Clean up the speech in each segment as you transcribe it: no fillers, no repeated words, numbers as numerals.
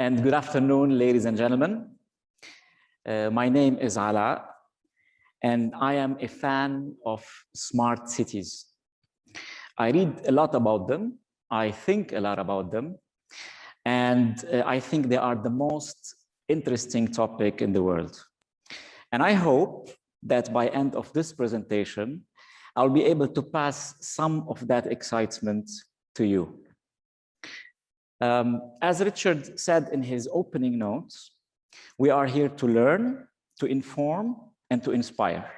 And good afternoon, ladies and gentlemen. My name is Alaa, and I am a fan of smart cities. I read a lot about them. I think a lot about them. And I think they are the most interesting topic in the world. And I hope that by end of this presentation, I'll be able to pass some of that excitement to you. As Richard said in his opening notes, we are here to learn, to inform, and to inspire.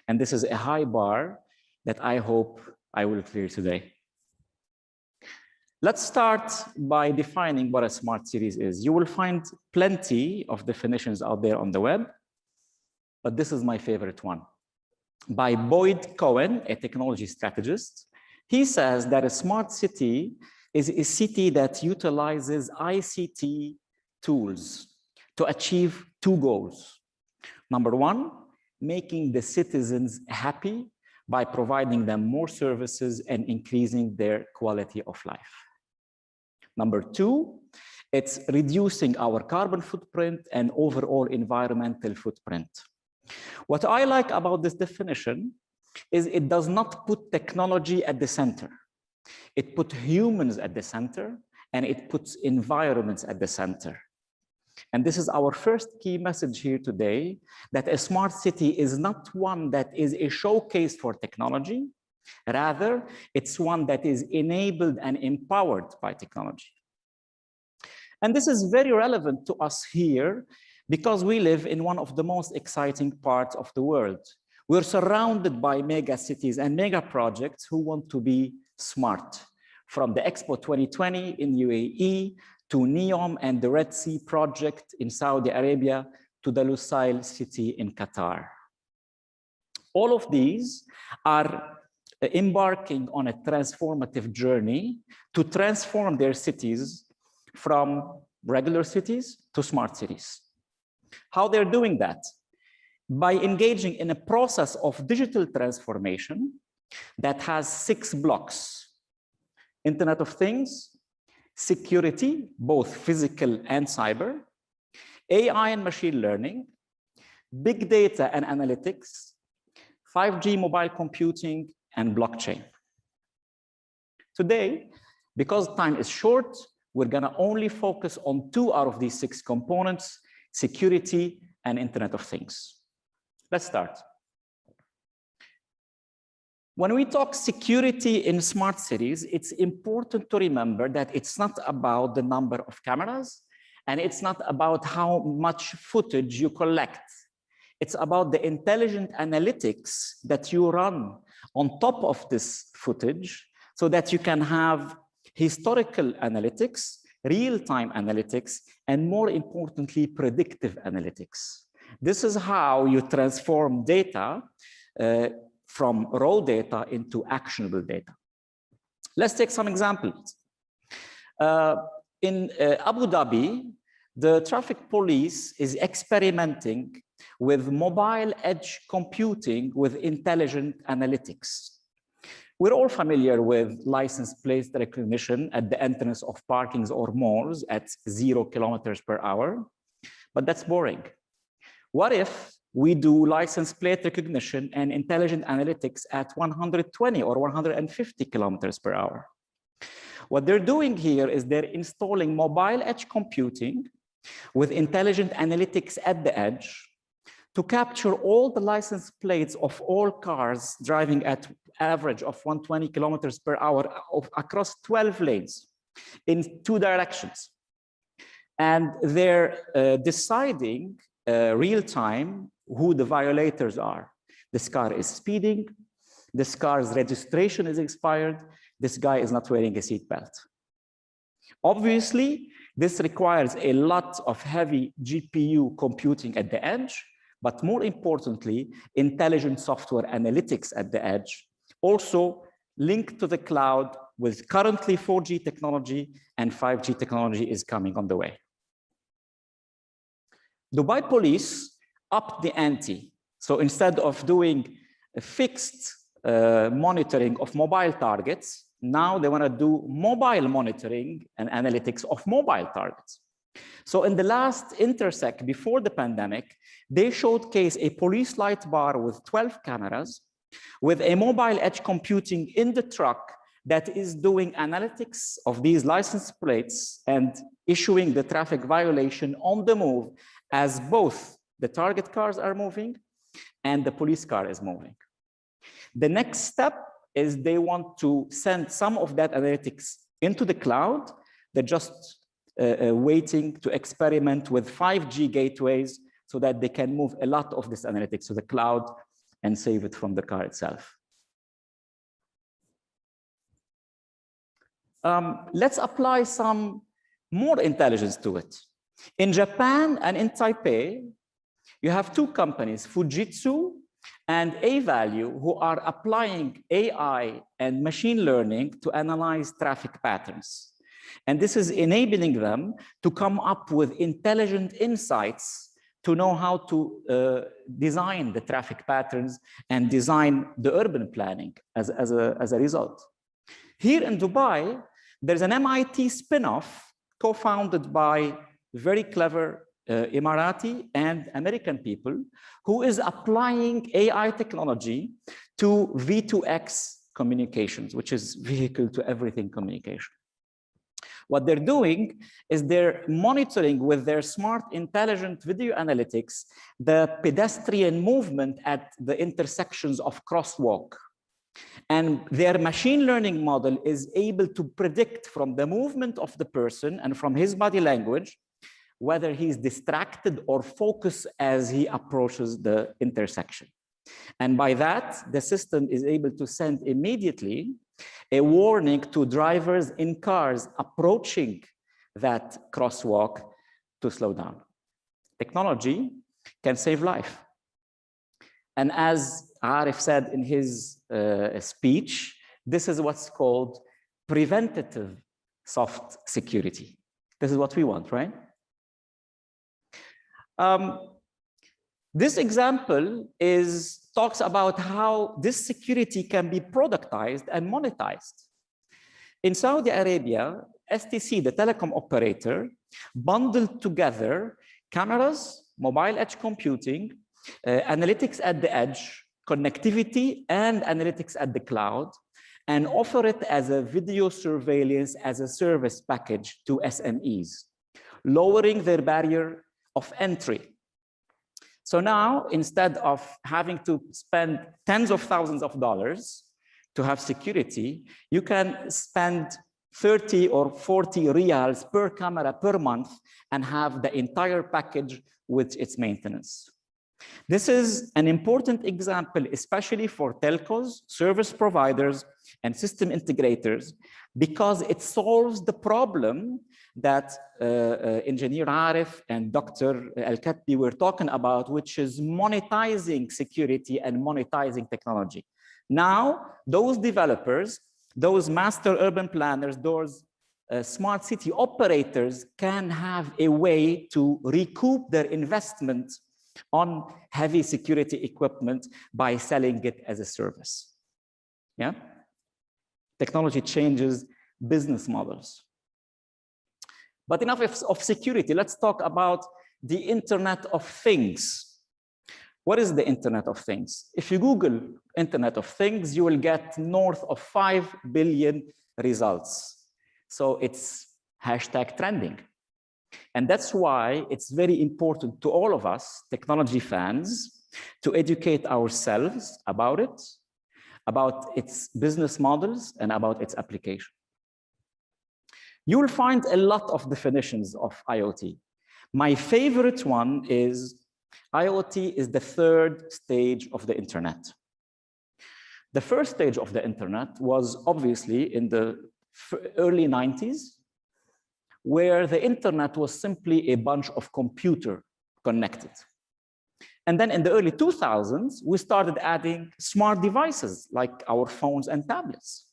And this is a high bar that I hope I will clear today. Let's start by defining what a smart city is. You will find plenty of definitions out there on the web, but this is my favorite one. By Boyd Cohen, a technology strategist. He says that a smart city is a city that utilizes ICT tools to achieve two goals. Number one, making the citizens happy by providing them more services and increasing their quality of life. Number two, it's reducing our carbon footprint and overall environmental footprint. What I like about this definition is it does not put technology at the center. It puts humans at the center, and it puts environments at the center. And this is our first key message here today, that a smart city is not one that is a showcase for technology. Rather, it's one that is enabled and empowered by technology. And this is very relevant to us here because we live in one of the most exciting parts of the world. We're surrounded by mega cities and mega projects who want to be smart. From the Expo 2020 in UAE, to NEOM and the Red Sea project in Saudi Arabia, to the Lusail city in Qatar. All of these are embarking on a transformative journey to transform their cities from regular cities to smart cities. How they're doing that? By engaging in a process of digital transformation that has 6 blocks. Internet of Things, security, both physical and cyber, AI and machine learning, big data and analytics, 5G mobile computing, and blockchain. Today, because time is short, we're gonna only focus on 2 out of these 6 components, security and Internet of Things. Let's start. When we talk security in smart cities, it's important to remember that it's not about the number of cameras, and it's not about how much footage you collect. It's about the intelligent analytics that you run on top of this footage so that you can have historical analytics, real-time analytics, and more importantly, predictive analytics. This is how you transform data from raw data into actionable data. Let's take some examples. In Abu Dhabi, the traffic police is experimenting with mobile edge computing with intelligent analytics. We're all familiar with license plate recognition at the entrance of parkings or malls at 0 kilometers per hour, but that's boring. What if we do license plate recognition and intelligent analytics at 120 or 150 kilometers per hour? What they're doing here is they're installing mobile edge computing with intelligent analytics at the edge to capture all the license plates of all cars driving at average of 120 kilometers per hour across 12 lanes in 2 directions. And they're deciding real time who the violators are. This car is speeding, this car's registration is expired, this guy is not wearing a seatbelt. Obviously, this requires a lot of heavy GPU computing at the edge, but more importantly, intelligent software analytics at the edge, also linked to the cloud with currently 4G technology, and 5G technology is coming on the way. Dubai police upped the ante. So instead of doing a fixed monitoring of mobile targets, now they want to do mobile monitoring and analytics of mobile targets. So in the last Intersec before the pandemic, they showcase a police light bar with 12 cameras, with a mobile edge computing in the truck that is doing analytics of these license plates and issuing the traffic violation on the move as both the target cars are moving and the police car is moving. The next step is they want to send some of that analytics into the cloud. They're just waiting to experiment with 5G gateways so that they can move a lot of this analytics to the cloud and save it from the car itself. Let's apply some more intelligence to it. In Japan and in Taipei, you have two companies, Fujitsu and A-Value, who are applying AI and machine learning to analyze traffic patterns. And this is enabling them to come up with intelligent insights to know how to design the traffic patterns and design the urban planning as a result. Here in Dubai, there's an MIT spin-off co-founded by very clever Emirati and American people who is applying AI technology to V2X communications, which is vehicle to everything communication. What they're doing is they're monitoring with their smart, intelligent video analytics the pedestrian movement at the intersections of crosswalk. And their machine learning model is able to predict from the movement of the person and from his body language whether he's distracted or focused as he approaches the intersection. And by that, the system is able to send immediately a warning to drivers in cars approaching that crosswalk to slow down. Technology can save life. And as Arif said in his speech, this is what's called preventative soft security. This is what we want, right? This example talks about how this security can be productized and monetized. In Saudi Arabia, STC, the telecom operator, bundled together cameras, mobile edge computing, analytics at the edge, connectivity, and analytics at the cloud, and offer it as a video surveillance as a service package to SMEs, lowering their barrier of entry. So now, instead of having to spend tens of thousands of dollars to have security, you can spend 30 or 40 riyals per camera per month and have the entire package with its maintenance. This is an important example, especially for telcos, service providers, and system integrators, because it solves the problem that Engineer Arif and Dr. Al-Katbi were talking about, which is monetizing security and monetizing technology. Now, those developers, those master urban planners, those smart city operators can have a way to recoup their investment on heavy security equipment by selling it as a service. Yeah? Technology changes business models. But enough of security, let's talk about the Internet of Things. What is the Internet of Things? If you Google Internet of Things, you will get north of 5 billion results. So it's #trending. And that's why it's very important to all of us, technology fans, to educate ourselves about it, about its business models, and about its application. You will find a lot of definitions of IoT. My favorite one is IoT is the third stage of the internet. The first stage of the internet was obviously in the early 90s, where the internet was simply a bunch of computers connected. And then in the early 2000s, we started adding smart devices like our phones and tablets.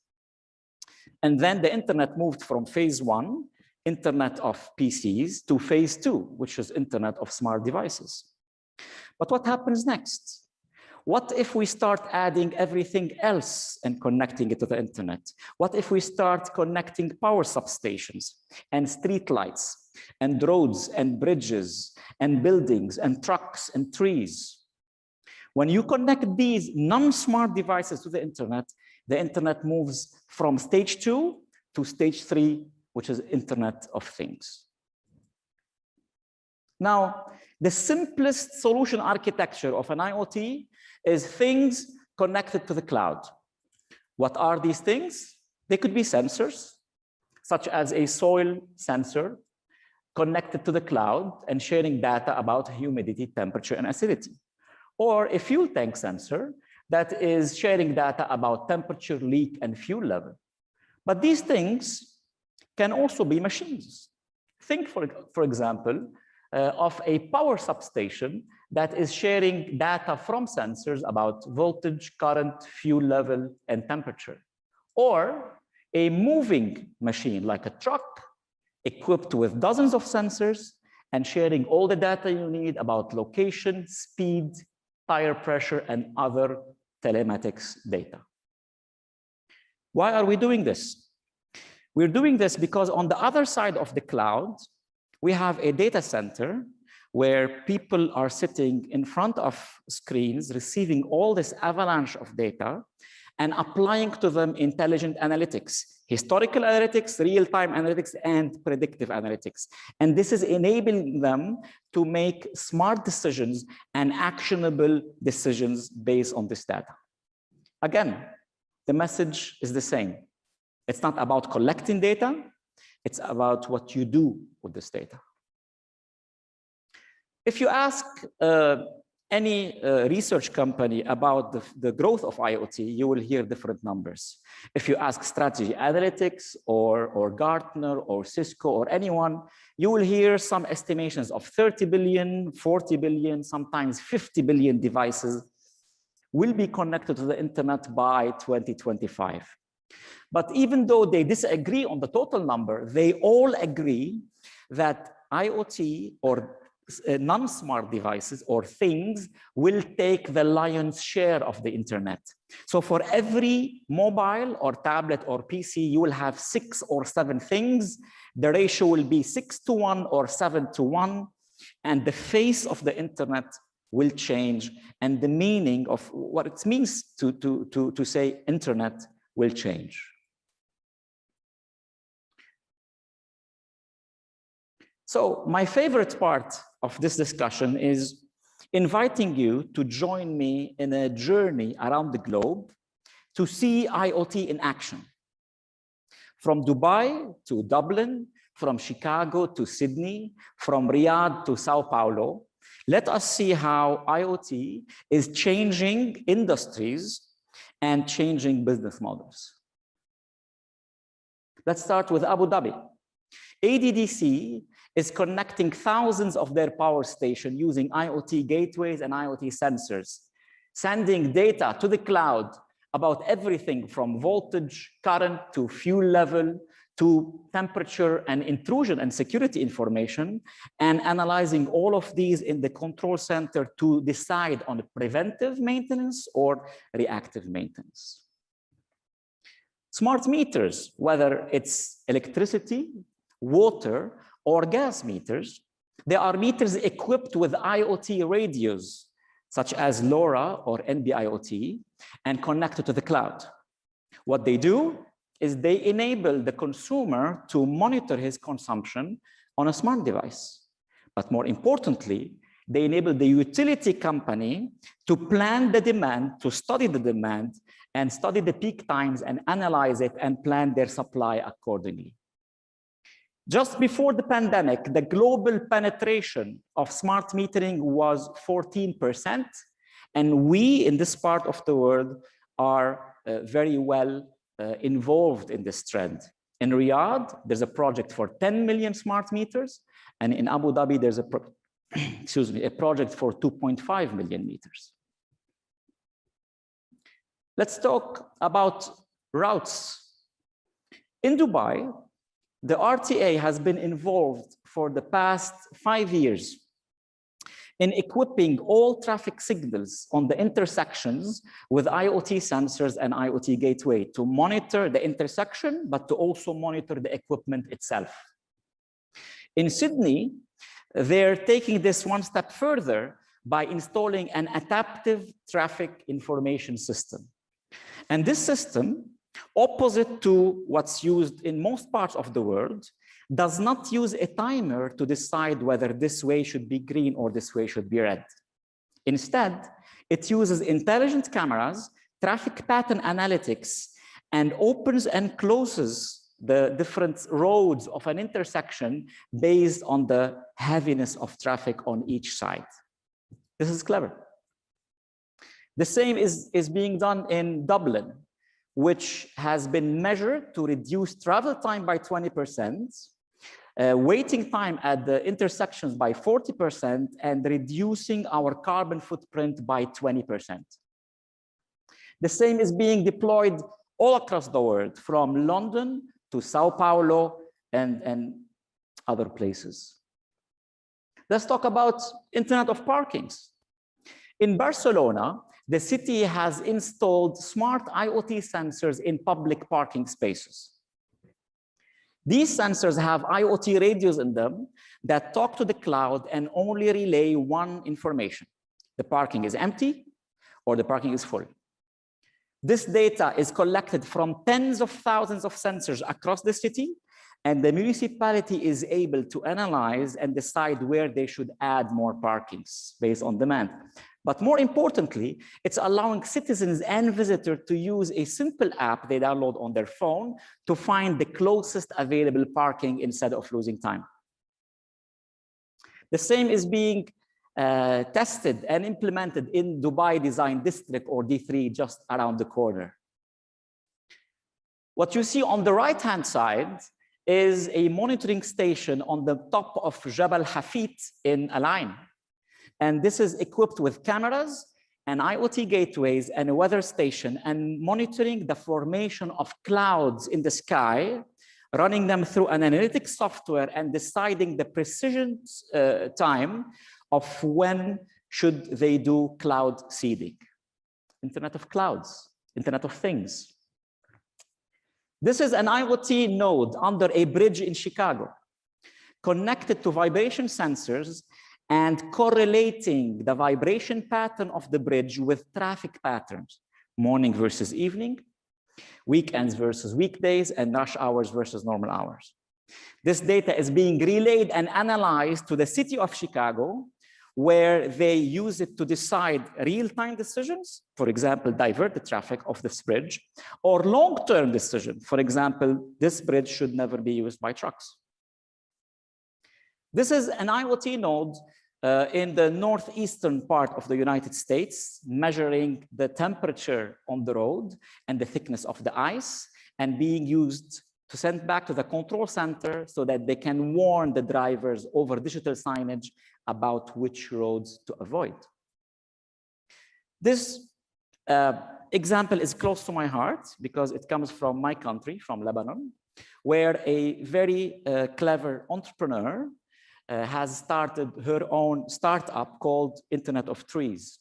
And then the internet moved from phase 1, internet of PCs, to phase 2, which is internet of smart devices. But what happens next? What if we start adding everything else and connecting it to the internet? What if we start connecting power substations and streetlights and roads and bridges and buildings and trucks and trees? When you connect these non-smart devices to the internet moves from stage 2 to stage 3, which is Internet of Things. Now, the simplest solution architecture of an IoT is things connected to the cloud. What are these things? They could be sensors, such as a soil sensor connected to the cloud and sharing data about humidity, temperature, and acidity. Or a fuel tank sensor that is sharing data about temperature, leak, and fuel level. But these things can also be machines. Think, for example, of a power substation that is sharing data from sensors about voltage, current, fuel level, and temperature. Or a moving machine like a truck equipped with dozens of sensors and sharing all the data you need about location, speed, tire pressure, and other telematics data. Why are we doing this? We're doing this because on the other side of the cloud, we have a data center where people are sitting in front of screens, receiving all this avalanche of data and applying to them intelligent analytics, historical analytics, real-time analytics, and predictive analytics. And this is enabling them to make smart decisions and actionable decisions based on this data. Again, the message is the same. It's not about collecting data. It's about what you do with this data. If you ask any research company about the growth of IoT, you will hear different numbers. If you ask Strategy Analytics or Gartner or Cisco or anyone, you will hear some estimations of 30 billion, 40 billion, sometimes 50 billion devices will be connected to the internet by 2025. But even though they disagree on the total number, they all agree that IoT or non-smart devices or things will take the lion's share of the internet. So for every mobile or tablet or PC, you will have 6 or 7 things. The ratio will be 6:1 or 7:1, and the face of the internet will change, and the meaning of what it means to say internet will change. So my favorite part of this discussion is inviting you to join me in a journey around the globe to see IoT in action. From Dubai to Dublin, from Chicago to Sydney, from Riyadh to Sao Paulo, let us see how IoT is changing industries and changing business models. Let's start with Abu Dhabi. ADDC is connecting thousands of their power stations using IoT gateways and IoT sensors, sending data to the cloud about everything from voltage, current, to fuel level, to temperature and intrusion and security information, and analyzing all of these in the control center to decide on preventive maintenance or reactive maintenance. Smart meters, whether it's electricity, water, or gas meters, they are meters equipped with IoT radios, such as LoRa or NB-IoT, and connected to the cloud. What they do is they enable the consumer to monitor his consumption on a smart device. But more importantly, they enable the utility company to plan the demand, to study the demand, and study the peak times and analyze it and plan their supply accordingly. Just before the pandemic, the global penetration of smart metering was 14%, and we in this part of the world are very well involved in this trend. In Riyadh, there's a project for 10 million smart meters, and in Abu Dhabi, there's a project for 2.5 million meters. Let's talk about routes. In Dubai, the RTA has been involved for the past 5 years in equipping all traffic signals on the intersections with IoT sensors and IoT gateway to monitor the intersection, but to also monitor the equipment itself. In Sydney, they're taking this one step further by installing an adaptive traffic information system. And this system, opposite to what's used in most parts of the world, does not use a timer to decide whether this way should be green or this way should be red. Instead, it uses intelligent cameras, traffic pattern analytics, and opens and closes the different roads of an intersection based on the heaviness of traffic on each side. This is clever. The same is being done in Dublin, which has been measured to reduce travel time by 20%, waiting time at the intersections by 40%, and reducing our carbon footprint by 20%. The same is being deployed all across the world, from London to Sao Paulo and other places. Let's talk about Internet of Parkings. In Barcelona, the city has installed smart IoT sensors in public parking spaces. These sensors have IoT radios in them that talk to the cloud and only relay one information: the parking is empty or the parking is full. This data is collected from tens of thousands of sensors across the city, and the municipality is able to analyze and decide where they should add more parkings based on demand. But more importantly, it's allowing citizens and visitors to use a simple app they download on their phone to find the closest available parking instead of losing time. The same is being tested and implemented in Dubai Design District, or D3, just around the corner. What you see on the right-hand side is a monitoring station on the top of Jabal Hafit in Al-Ain. And this is equipped with cameras and IoT gateways and a weather station, and monitoring the formation of clouds in the sky, running them through an analytics software and deciding the precision time of when should they do cloud seeding. Internet of Clouds, Internet of Things. This is an IoT node under a bridge in Chicago, connected to vibration sensors and correlating the vibration pattern of the bridge with traffic patterns, morning versus evening, weekends versus weekdays, and rush hours versus normal hours. This data is being relayed and analyzed to the city of Chicago, where they use it to decide real-time decisions, for example, divert the traffic of this bridge, or long-term decision, for example, this bridge should never be used by trucks. This is an IoT node in the northeastern part of the United States, measuring the temperature on the road and the thickness of the ice, and being used to send back to the control center so that they can warn the drivers over digital signage about which roads to avoid. This example is close to my heart because it comes from my country, from Lebanon, where a very clever entrepreneur has started her own startup called Internet of Trees.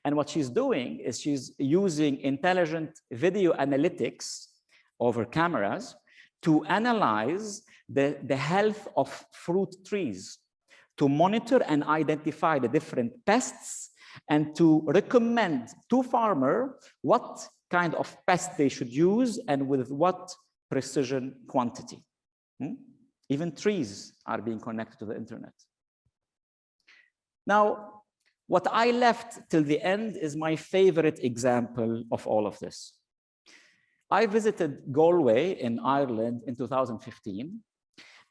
And what she's doing is she's using intelligent video analytics over cameras to analyze the health of fruit trees, to monitor and identify the different pests, and to recommend to farmers what kind of pest they should use and with what precision quantity. Even trees are being connected to the internet. Now, what I left till the end is my favorite example of all of this. I visited Galway in Ireland in 2015,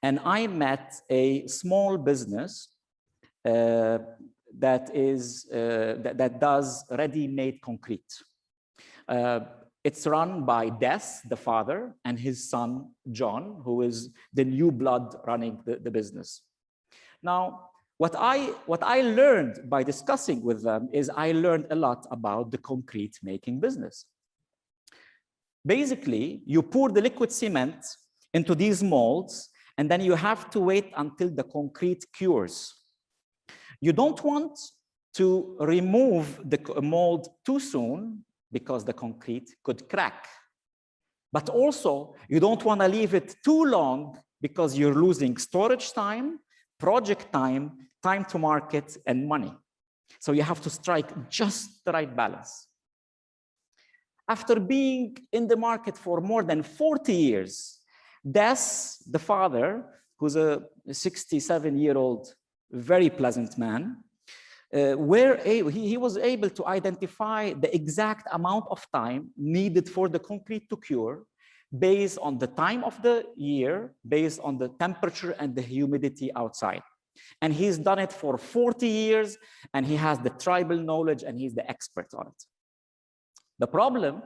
and I met a small business that does ready-made concrete. It's run by Des, the father, and his son, John, who is the new blood running the business. Now, what I learned by discussing with them is I learned a lot about the concrete making business. Basically, you pour the liquid cement into these molds, and then you have to wait until the concrete cures. You don't want to remove the mold too soon because the concrete could crack. But also, you don't want to leave it too long because you're losing storage time, project time, time to market, and money. So you have to strike just the right balance. After being in the market for more than 40 years, Des, the father, who's a 67-year-old, very pleasant man, he was able to identify the exact amount of time needed for the concrete to cure based on the time of the year, based on the temperature and the humidity outside. And he's done it for 40 years, and he has the tribal knowledge, and he's the expert on it. The problem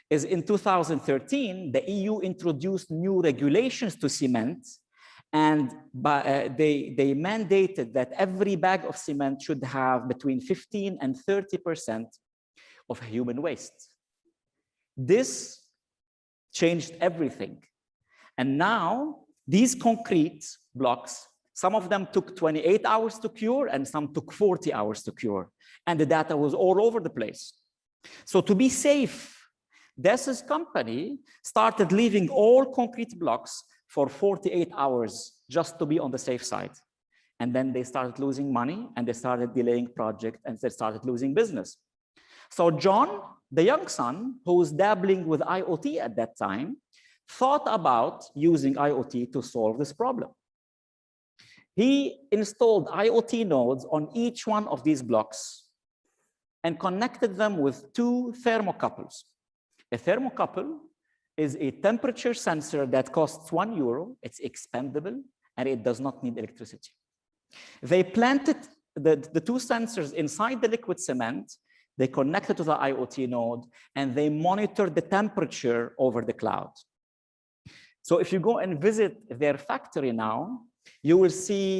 is in 2013, the EU introduced new regulations to cement, and they mandated that every bag of cement should have between 15 and 30% of human waste. This changed everything. And now these concrete blocks, some of them took 28 hours to cure and some took 40 hours to cure. And the data was all over the place. So to be safe, Des's company started leaving all concrete blocks for 48 hours just to be on the safe side. And then they started losing money, and they started delaying project, and they started losing business. So John, the young son, who was dabbling with IoT at that time, thought about using IoT to solve this problem. He installed IoT nodes on each one of these blocks and connected them with two thermocouples. A thermocouple is a temperature sensor that costs €1. It's expendable, and it does not need electricity. They planted the two sensors inside the liquid cement. They connected to the IoT node, and they monitored the temperature over the cloud. So if you go and visit their factory now, you will see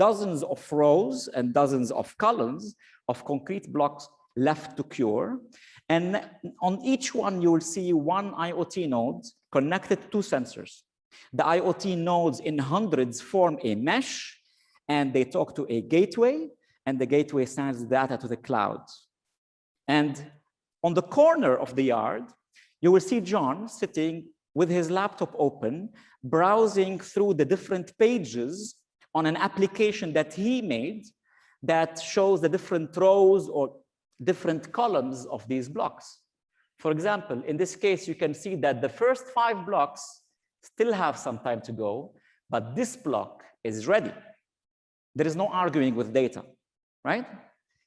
dozens of rows and dozens of columns of concrete blocks left to cure. And on each one, you will see one IoT node connected to two sensors. The IoT nodes in hundreds form a mesh, and they talk to a gateway, and the gateway sends data to the cloud. And on the corner of the yard, you will see John sitting with his laptop open, browsing through the different pages on an application that he made that shows the different rows or different columns of these blocks. For example, in this case, you can see that the first 5 blocks still have some time to go, but this block is ready. There is no arguing with data, right?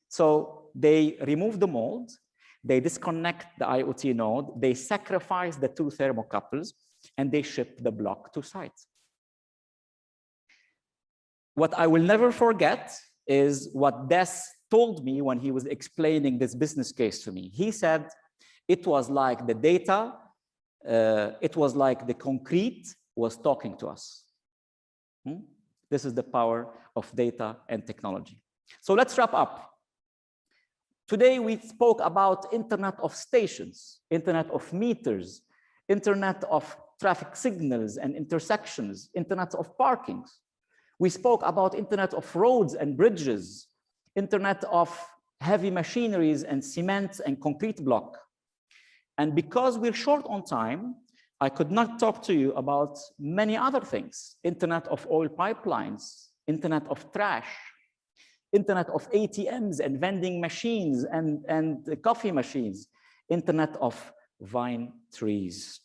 So they remove the mold, they disconnect the IoT node, they sacrifice the two thermocouples, and they ship the block to site. What I will never forget is what Des told me when he was explaining this business case to me. He said it was like the data, it was like the concrete was talking to us. This is the power of data and technology. So let's wrap up. Today we spoke about Internet of Stations, Internet of Meters, Internet of traffic signals and intersections, Internet of parkings. We spoke about Internet of roads and bridges, Internet of heavy machineries and cement and concrete block. And because we're short on time, I could not talk to you about many other things. Internet of oil pipelines, Internet of trash, Internet of ATMs and vending machines and coffee machines, Internet of vine trees.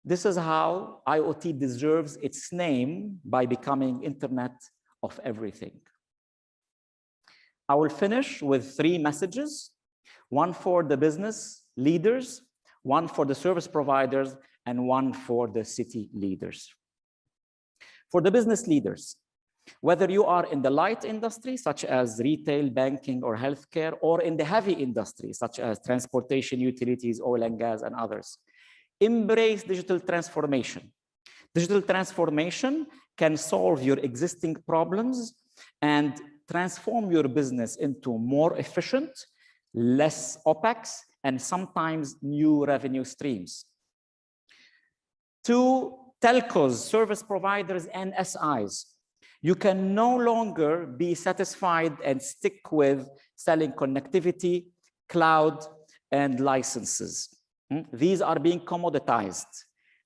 This is how IoT deserves its name by becoming Internet of everything. I will finish with 3 messages, one for the business leaders, one for the service providers, and one for the city leaders. For the business leaders, whether you are in the light industry, such as retail, banking, or healthcare, or in the heavy industry, such as transportation, utilities, oil and gas, and others, embrace digital transformation. Digital transformation can solve your existing problems and transform your business into more efficient, less OpEx, and sometimes new revenue streams. To telcos, service providers, and SIs, You can no longer be satisfied and stick with selling connectivity, cloud, and licenses. These are being commoditized.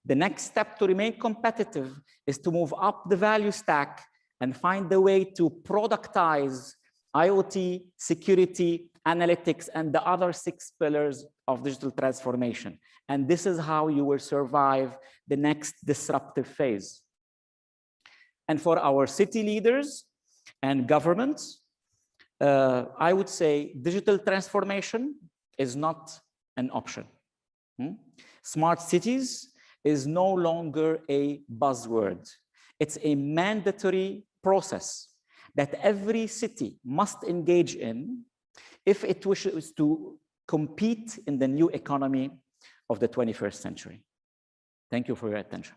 The next step to remain competitive is to move up the value stack and find a way to productize IoT, security, analytics, and the other 6 pillars of digital transformation. And this is how you will survive the next disruptive phase. And for our city leaders and governments, I would say digital transformation is not an option. Smart cities is no longer a buzzword. It's a mandatory process that every city must engage in if it wishes to compete in the new economy of the 21st century. Thank you for your attention.